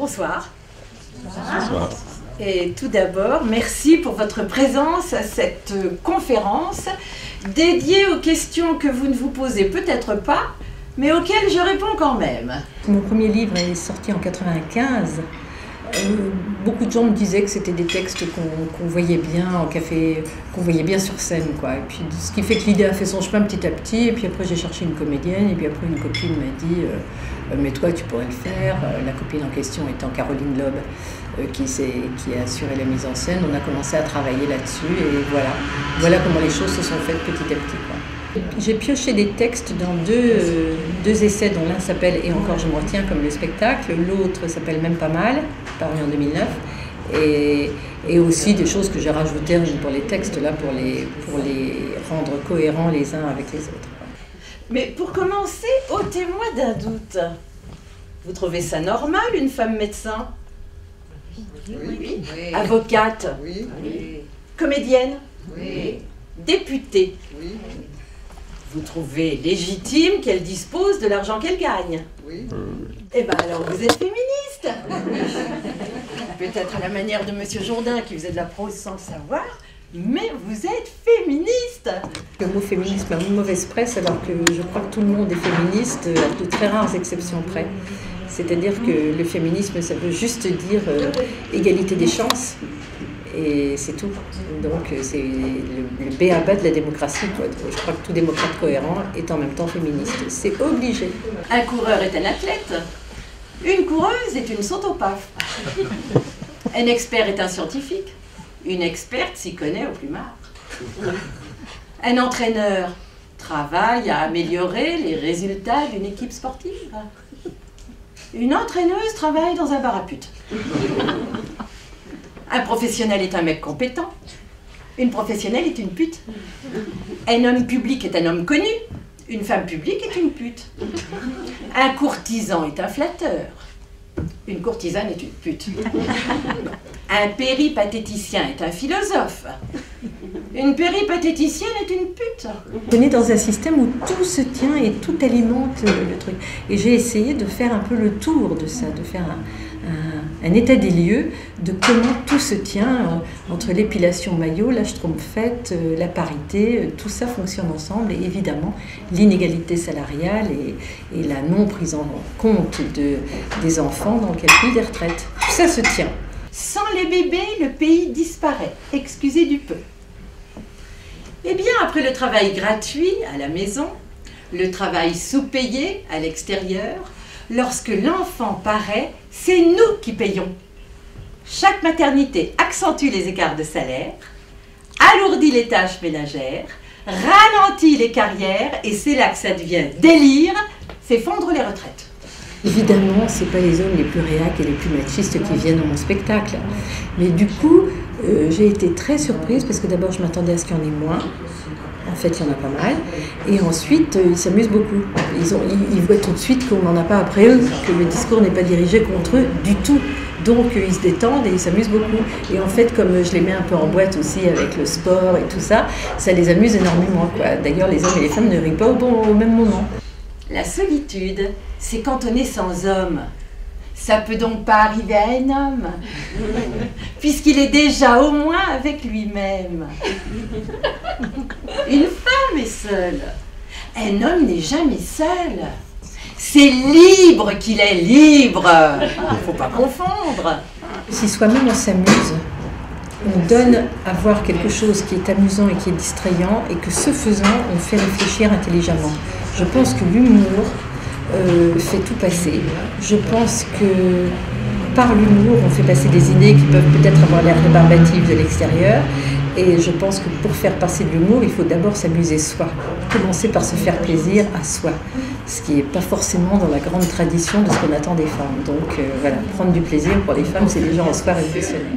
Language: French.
Bonsoir. Bonsoir. Et tout d'abord, merci pour votre présence à cette conférence dédiée aux questions que vous ne vous posez peut-être pas, mais auxquelles je réponds quand même. Mon premier livre est sorti en 1995. Beaucoup de gens me disaient que c'était des textes qu'on voyait bien en café, qu'on voyait bien sur scène, quoi. Et puis, ce qui fait que l'idée a fait son chemin petit à petit. Et puis après, j'ai cherché une comédienne. Et puis après, une copine m'a dit mais toi, tu pourrais le faire. La copine en question étant Caroline Loeb, qui a assuré la mise en scène. On a commencé à travailler là-dessus. Et voilà comment les choses se sont faites petit à petit, quoi. J'ai pioché des textes dans deux essais dont l'un s'appelle « Et encore je me retiens » comme le spectacle, l'autre s'appelle « Même pas mal », paru en 2009, et aussi des choses que j'ai rajoutées pour les textes là pour les rendre cohérents les uns avec les autres. Mais pour commencer, ôtez-moi d'un doute. Vous trouvez ça normal, une femme médecin? Oui. Avocate? Oui. Comédienne? Oui. Députée? Oui. Vous trouvez légitime qu'elle dispose de l'argent qu'elle gagne? Oui. Eh bien alors vous êtes féministe. Peut-être à la manière de Monsieur Jourdain qui faisait de la prose sans le savoir, mais vous êtes féministe. Le mot féminisme a une mauvaise presse alors que je crois que tout le monde est féministe, à de très rares exceptions près. C'est-à-dire que le féminisme, ça veut juste dire égalité des chances. Et c'est tout. Donc c'est le b.a.-ba de la démocratie, quoi. Je crois que tout démocrate cohérent est en même temps féministe. C'est obligé. Un coureur est un athlète. Une coureuse est une saute au paf. Un expert est un scientifique. Une experte s'y connaît au plumard. Un entraîneur travaille à améliorer les résultats d'une équipe sportive. Une entraîneuse travaille dans un bar à putes. Un professionnel est un mec compétent. Une professionnelle est une pute. Un homme public est un homme connu. Une femme publique est une pute. Un courtisan est un flatteur. Une courtisane est une pute. Un péripatéticien est un philosophe. Une péripatéticienne est une pute. On est dans un système où tout se tient et tout alimente le truc. Et j'ai essayé de faire un peu le tour de ça, de faire un état des lieux de comment tout se tient entre l'épilation maillot, la schtroumpfette, la parité, tout ça fonctionne ensemble et évidemment l'inégalité salariale et la non prise en compte des enfants dans le calcul des retraites. Tout ça se tient. Sans les bébés, le pays disparaît. Excusez du peu. Eh bien, après le travail gratuit à la maison, le travail sous-payé à l'extérieur, lorsque l'enfant paraît, c'est nous qui payons. Chaque maternité accentue les écarts de salaire, alourdit les tâches ménagères, ralentit les carrières, et c'est là que ça devient délire, fait fondre les retraites. Évidemment, ce n'est pas les hommes les plus réacs et les plus machistes qui viennent dans mon spectacle. Mais du coup, j'ai été très surprise parce que d'abord, je m'attendais à ce qu'il y en ait moins. En fait, il y en a pas mal. Et ensuite, ils s'amusent beaucoup. Ils voient tout de suite qu'on n'en a pas après eux, que le discours n'est pas dirigé contre eux du tout. Donc, ils se détendent et ils s'amusent beaucoup. Et en fait, comme je les mets un peu en boîte aussi avec le sport et tout ça, ça les amuse énormément, quoi. D'ailleurs, les hommes et les femmes ne rient pas au même moment. La solitude, c'est quand on est sans homme. Ça peut donc pas arriver à un homme, puisqu'il est déjà au moins avec lui-même. Une femme est seule. Un homme n'est jamais seul. C'est libre qu'il est libre. Faut pas confondre. Si soi-même on s'amuse, on donne à voir quelque chose qui est amusant et qui est distrayant, et que ce faisant, on fait réfléchir intelligemment. Je pense que l'humour fait tout passer. Je pense que par l'humour, on fait passer des idées qui peuvent peut-être avoir l'air rébarbatives de l'extérieur. Et je pense que pour faire passer de l'humour, il faut d'abord s'amuser soi. Commencer par se faire plaisir à soi. Ce qui n'est pas forcément dans la grande tradition de ce qu'on attend des femmes. Donc voilà, prendre du plaisir pour les femmes, c'est déjà en soi réflexionner.